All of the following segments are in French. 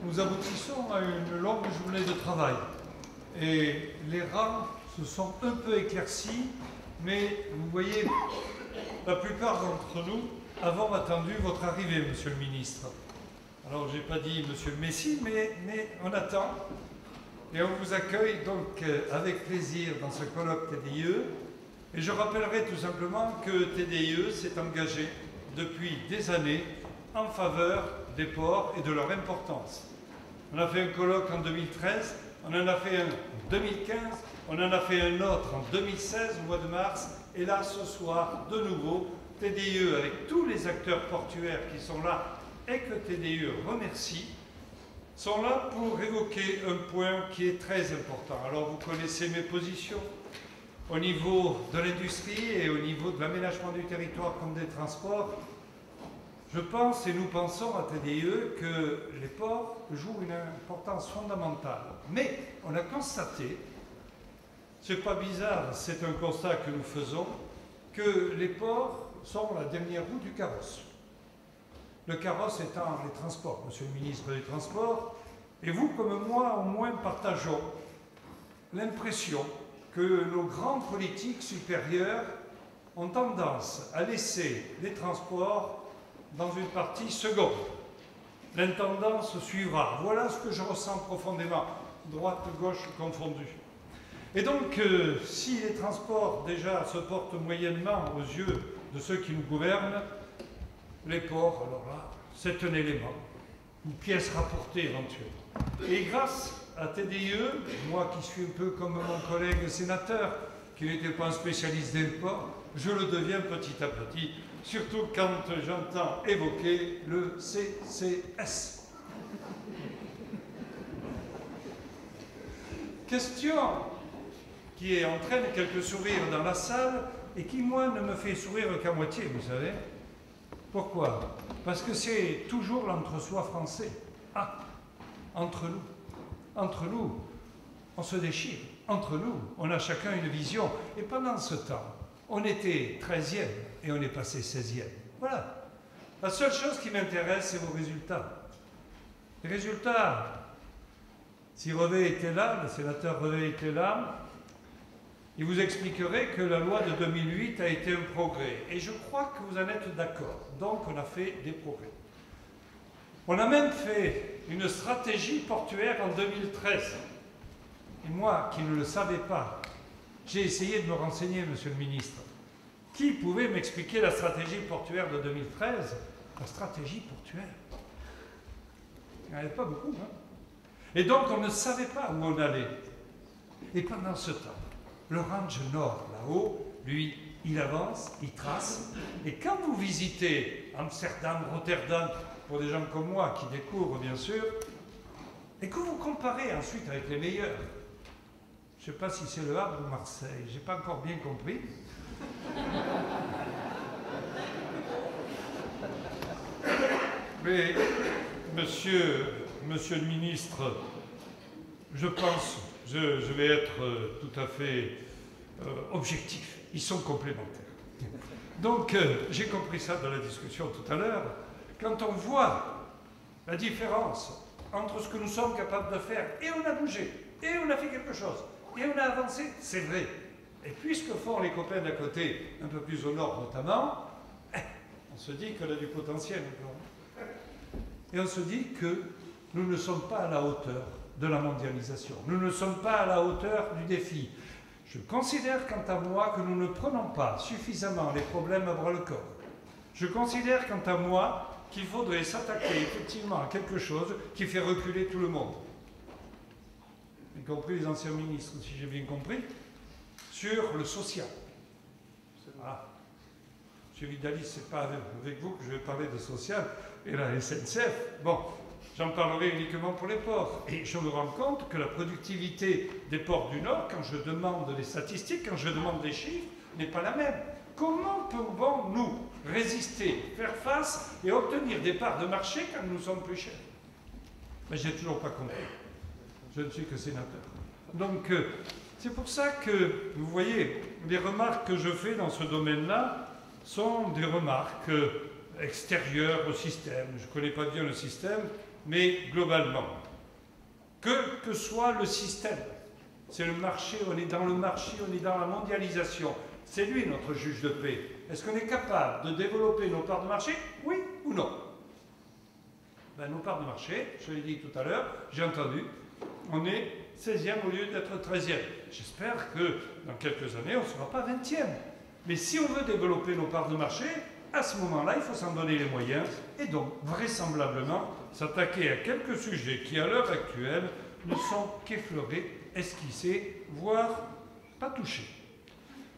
nous aboutissons à une longue journée de travail. Et les rangs se sont un peu éclaircis, mais vous voyez, la plupart d'entre nous avons attendu votre arrivée, Monsieur le Ministre. Alors, je n'ai pas dit Monsieur le Messie, mais on attend. Et on vous accueille donc avec plaisir dans ce colloque TDIE. Et je rappellerai tout simplement que TDIE s'est engagé depuis des années en faveur des ports et de leur importance. On a fait un colloque en 2013, on en a fait un en 2015, on en a fait un autre en 2016 au mois de mars, et là ce soir, de nouveau, TDIE avec tous les acteurs portuaires qui sont là et que TDIE remercie, sont là pour évoquer un point qui est très important. Alors vous connaissez mes positions au niveau de l'industrie et au niveau de l'aménagement du territoire comme des transports. Je pense et nous pensons à TDIE que les ports jouent une importance fondamentale. Mais on a constaté, c'est pas bizarre, c'est un constat que nous faisons, que les ports sont la dernière roue du carrosse. Le carrosse étant les transports, Monsieur le ministre des Transports, et vous comme moi au moins partageons l'impression que nos grands politiques supérieurs ont tendance à laisser les transports dans une partie seconde. L'intendance suivra. Voilà ce que je ressens profondément, droite-gauche confondue. Et donc, si les transports déjà se portent moyennement aux yeux de ceux qui nous gouvernent, les ports, alors là, c'est un élément, une pièce rapportée éventuellement. Et grâce à TDIE, moi qui suis un peu comme mon collègue sénateur, qui n'était pas un spécialiste des ports, je le deviens petit à petit, surtout quand j'entends évoquer le CCS. Question qui entraîne quelques sourires dans la salle et qui, moi, ne me fait sourire qu'à moitié, vous savez. Pourquoi? Parce que c'est toujours l'entre-soi français. Ah, entre nous. Entre nous, on se déchire. Entre nous, on a chacun une vision. Et pendant ce temps, on était 13e et on est passé 16e. Voilà. La seule chose qui m'intéresse, c'est vos résultats. Les résultats, si Revet était là, le sénateur Revet était là, il vous expliquerait que la loi de 2008 a été un progrès. Et je crois que vous en êtes d'accord. Donc, on a fait des progrès. On a même fait une stratégie portuaire en 2013. Et moi, qui ne le savais pas, j'ai essayé de me renseigner, Monsieur le Ministre. Qui pouvait m'expliquer la stratégie portuaire de 2013? La stratégie portuaire. Il n'y en avait pas beaucoup, hein? Et donc, on ne savait pas où on allait. Et pendant ce temps, le Range Nord, là-haut, lui, il avance, il trace. Et quand vous visitez Amsterdam, Rotterdam, pour des gens comme moi qui découvrent, bien sûr, et que vous comparez ensuite avec les meilleurs, je ne sais pas si c'est Le Havre ou Marseille, je n'ai pas encore bien compris. Mais, monsieur le ministre, je pense, je vais être tout à fait objectif, ils sont complémentaires. Donc, j'ai compris ça dans la discussion tout à l'heure. Quand on voit la différence entre ce que nous sommes capables de faire, et on a bougé, et on a fait quelque chose, et on a avancé, c'est vrai. Et puisque font les copains d'à côté, un peu plus au nord notamment, on se dit qu'on a du potentiel encore. Et on se dit que nous ne sommes pas à la hauteur de la mondialisation. Nous ne sommes pas à la hauteur du défi. Je considère quant à moi que nous ne prenons pas suffisamment les problèmes à bras-le-corps. Je considère quant à moi qu'il faudrait s'attaquer effectivement à quelque chose qui fait reculer tout le monde, y compris les anciens ministres, si j'ai bien compris, sur le social. Ah. M. Vidali, ce n'est pas avec vous que je vais parler de social, et la SNCF, bon, j'en parlerai uniquement pour les ports. Et je me rends compte que la productivité des ports du Nord, quand je demande les statistiques, quand je demande les chiffres, n'est pas la même. Comment pouvons-nous résister, faire face et obtenir des parts de marché quand nous sommes plus chers? Mais je n'ai toujours pas compris. Je ne suis que sénateur. Donc, c'est pour ça que, vous voyez, les remarques que je fais dans ce domaine-là sont des remarques extérieures au système. Je ne connais pas bien le système, mais globalement, que soit le système, c'est le marché, on est dans le marché, on est dans la mondialisation. C'est lui notre juge de paix. Est-ce qu'on est capable de développer nos parts de marché? Oui ou non? Ben, nos parts de marché, je l'ai dit tout à l'heure, j'ai entendu, on est 16e au lieu d'être 13e. J'espère que dans quelques années, on ne sera pas 20e. Mais si on veut développer nos parts de marché, à ce moment-là, il faut s'en donner les moyens et donc vraisemblablement s'attaquer à quelques sujets qui, à l'heure actuelle, ne sont qu'effleurés, esquissés, voire pas touchés.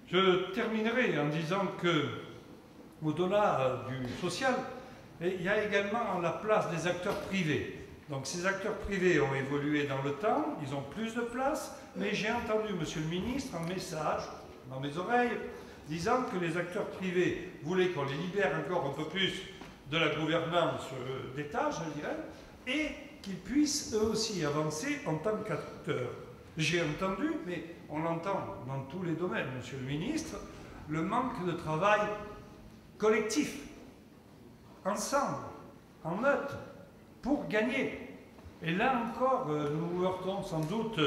Je terminerai en disant que, au-delà du social, il y a également la place des acteurs privés. Donc ces acteurs privés ont évolué dans le temps, ils ont plus de place, mais j'ai entendu, Monsieur le Ministre, un message dans mes oreilles disant que les acteurs privés voulaient qu'on les libère encore un peu plus de la gouvernance d'État, je dirais, et qu'ils puissent eux aussi avancer en tant qu'acteurs. J'ai entendu, mais on l'entend dans tous les domaines, Monsieur le Ministre, le manque de travail collectif, ensemble, en meute, pour gagner. Et là encore, nous heurtons sans doute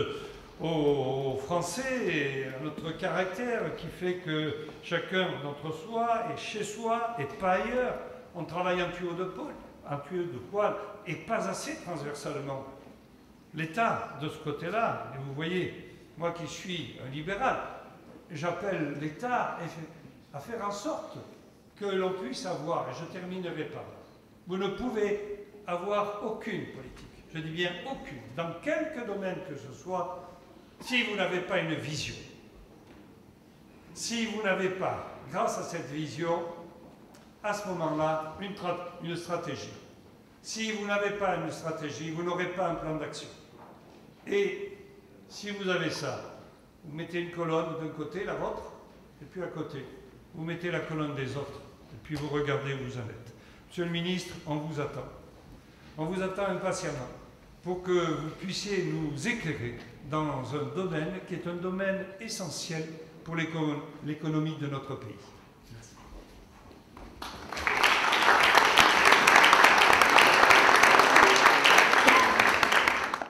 aux Français et à notre caractère qui fait que chacun d'entre soi est chez soi et pas ailleurs. On travaille en tuyau de poêle et pas assez transversalement. L'État, de ce côté-là, et vous voyez, moi qui suis un libéral, j'appelle l'État à faire en sorte que l'on puisse avoir, et je terminerai par là, vous ne pouvez avoir aucune politique, je dis bien aucune, dans quelque domaine que ce soit, si vous n'avez pas une vision. Si vous n'avez pas, grâce à cette vision, à ce moment-là, une stratégie. Si vous n'avez pas une stratégie, vous n'aurez pas un plan d'action. Et si vous avez ça, vous mettez une colonne d'un côté, la vôtre, et puis à côté, vous mettez la colonne des autres, et puis vous regardez où vous en êtes. Monsieur le ministre, on vous attend. On vous attend impatiemment pour que vous puissiez nous éclairer dans un domaine qui est un domaine essentiel pour l'économie de notre pays. Merci.